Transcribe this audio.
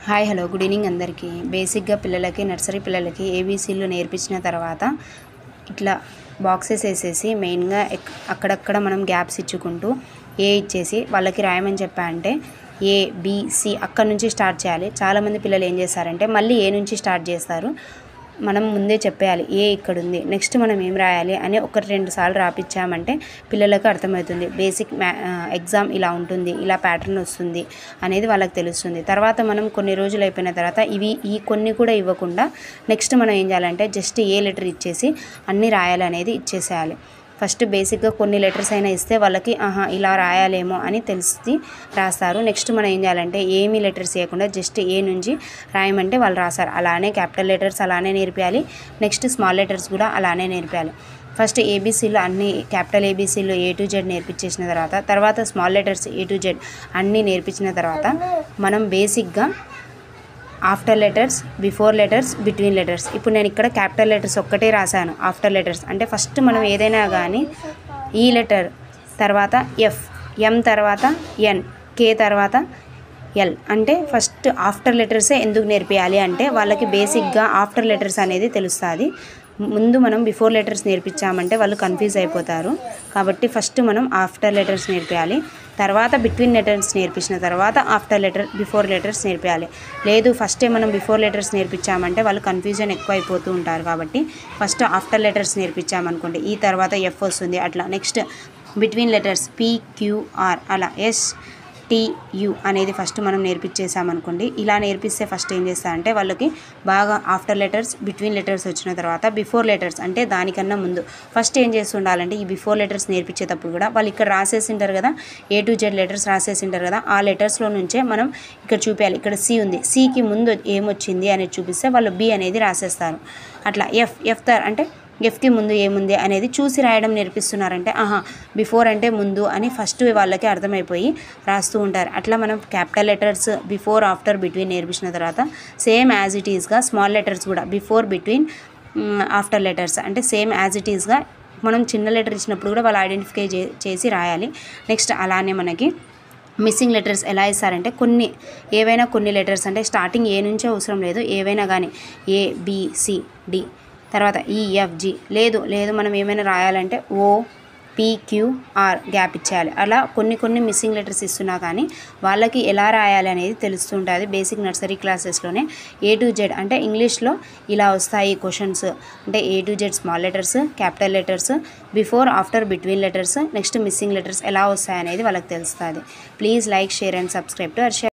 Hi hello good evening అందరికీ. బేసిక్గా పిల్లలకి నర్సరీ పిల్లలకి ఏబీసీలు నేర్పించిన తర్వాత ఇట్లా బాక్సెస్ వేసేసి మెయిన్గా అక్కడక్కడ మనం గ్యాప్స్ ఇచ్చుకుంటూ ఏ ఇచ్చేసి వాళ్ళకి రాయమని చెప్పా అంటే ఏబిసి అక్కడ నుంచి స్టార్ట్ చేయాలి. చాలామంది పిల్లలు ఏం చేస్తారంటే మళ్ళీ ఏ నుంచి స్టార్ట్ చేస్తారు. మనం ముందే చెప్పేయాలి ఏ ఇక్కడ ఉంది, నెక్స్ట్ మనం ఏం రాయాలి అని 1-2 సార్లు రాపించామంటే పిల్లలకు అర్థమవుతుంది. బేసిక్ ఎగ్జామ్ ఇలా ఉంటుంది, ఇలా ప్యాటర్న్ వస్తుంది అనేది వాళ్ళకి తెలుస్తుంది. తర్వాత మనం కొన్ని రోజులు అయిపోయిన తర్వాత ఈ కొన్ని కూడా ఇవ్వకుండా నెక్స్ట్ మనం ఏం చేయాలంటే జస్ట్ ఏ లెటర్ ఇచ్చేసి అన్నీ రాయాలనేది ఇచ్చేసేయాలి. ఫస్ట్ బేసిక్గా కొన్ని లెటర్స్ అయినా ఇస్తే వాళ్ళకి ఇలా రాయాలేమో అని తెలిసి రాస్తారు. నెక్స్ట్ మనం ఏం చేయాలంటే ఏమీ లెటర్స్ ఇవ్వకుండా జస్ట్ ఏ నుంచి రాయమంటే వాళ్ళు రాస్తారు. అలానే క్యాపిటల్ లెటర్స్ అలానే నేర్పించాలి, నెక్స్ట్ స్మాల్ లెటర్స్ కూడా అలానే నేర్పించాలి. ఫస్ట్ ఏబీసీలు అన్నీ క్యాపిటల్ ఏబీసీలు A to Z నేర్పించేసిన తర్వాత small letters A to Z అన్నీ నేర్పించిన తర్వాత మనం బేసిక్గా after letters, before letters, between letters. ఇప్పుడు నేను ఇక్కడ క్యాపిటల్ లెటర్స్ ఒక్కటే రాశాను. ఆఫ్టర్ లెటర్స్ అంటే ఫస్ట్ మనం ఏదైనా కానీ ఈ లెటర్ తర్వాత ఎఫ్, ఎం తర్వాత ఎన్, కే తర్వాత ఎల్ అంటే ఫస్ట్ ఆఫ్టర్ లెటర్సే ఎందుకు నేర్పించాలి అంటే వాళ్ళకి బేసిక్గా ఆఫ్టర్ లెటర్స్ అనేది తెలుస్తుంది. ముందు మనం బిఫోర్ లెటర్స్ నేర్పించామంటే వాళ్ళు కన్ఫ్యూజ్ అయిపోతారు. కాబట్టి ఫస్ట్ మనం ఆఫ్టర్ లెటర్స్ నేర్పించాలి, తర్వాత బిట్వీన్ లెటర్స్ నేర్పించిన తర్వాత బిఫోర్ లెటర్స్ నేర్పించాలి. లేదు ఫస్టే మనం బిఫోర్ లెటర్స్ నేర్పించామంటే వాళ్ళు కన్ఫ్యూజన్ ఎక్కువ అయిపోతూ ఉంటారు. కాబట్టి ఫస్ట్ ఆఫ్టర్ లెటర్స్ నేర్పించామనుకోండి ఈ తర్వాత ఎఫ్ వస్తుంది. అట్లా నెక్స్ట్ బిట్వీన్ లెటర్స్ PQR అలా STU అనేది ఫస్ట్ మనం నేర్పించేసామనుకోండి. ఇలా నేర్పిస్తే ఫస్ట్ ఏం చేస్తారంటే వాళ్ళకి బాగా ఆఫ్టర్ లెటర్స్, బిట్వీన్ లెటర్స్ వచ్చిన తర్వాత బిఫోర్ లెటర్స్ అంటే దానికన్నా ముందు ఫస్ట్ ఏం చేస్తుండాలంటే ఈ బిఫోర్ లెటర్స్ నేర్పించేటప్పుడు కూడా వాళ్ళు ఇక్కడ రాసేసి ఉంటారు కదా, A to Z లెటర్స్ రాసేసి ఉంటారు కదా, ఆ లెటర్స్లో నుంచే మనం ఇక్కడ చూపించాలి. ఇక్కడ C ఉంది, Cకి ముందు ఏమొచ్చింది అనేది చూపిస్తే వాళ్ళు B అనేది రాసేస్తారు. అట్లా ఎఫ్ అంటే ఎఫ్కి ముందు ఏముంది అనేది చూసి రాయడం నేర్పిస్తున్నారంటే బిఫోర్ అంటే ముందు అని ఫస్ట్ వాళ్ళకి అర్థమైపోయి రాస్తూ ఉంటారు. అట్లా మనం capital letters before, after, between నేర్పించిన తర్వాత సేమ్ యాజ్ ఇట్ ఈస్గా స్మాల్ లెటర్స్ కూడా బిఫోర్, బిట్వీన్, ఆఫ్టర్ లెటర్స్ అంటే సేమ్ యాజ్ ఇట్ ఈస్గా మనం చిన్న లెటర్ ఇచ్చినప్పుడు కూడా వాళ్ళు ఐడెంటిఫై చేసి రాయాలి. నెక్స్ట్ అలానే మనకి మిస్సింగ్ లెటర్స్ ఎలా ఇస్తారంటే ఏవైనా కొన్ని లెటర్స్ అంటే స్టార్టింగ్ ఏ నుంచే అవసరం లేదు, ఏవైనా కానీ ABCD తర్వాత EFG లేదు మనం ఏమైనా రాయాలంటే OPQR గ్యాప్ ఇచ్చేయాలి. అలా కొన్ని మిస్సింగ్ లెటర్స్ ఇస్తున్నా కానీ వాళ్ళకి ఎలా రాయాలి అనేది తెలుస్తుంటుంది. బేసిక్ నర్సరీ క్లాసెస్లోనే A to Z అంటే ఇంగ్లీష్లో ఇలా వస్తాయి క్వశ్చన్స్ అంటే A to Z small letters, capital letters, before, after, between letters, next missing letters ఎలా వస్తాయి అనేది వాళ్ళకి తెలుస్తుంది. Please like, share and subscribe to our channel.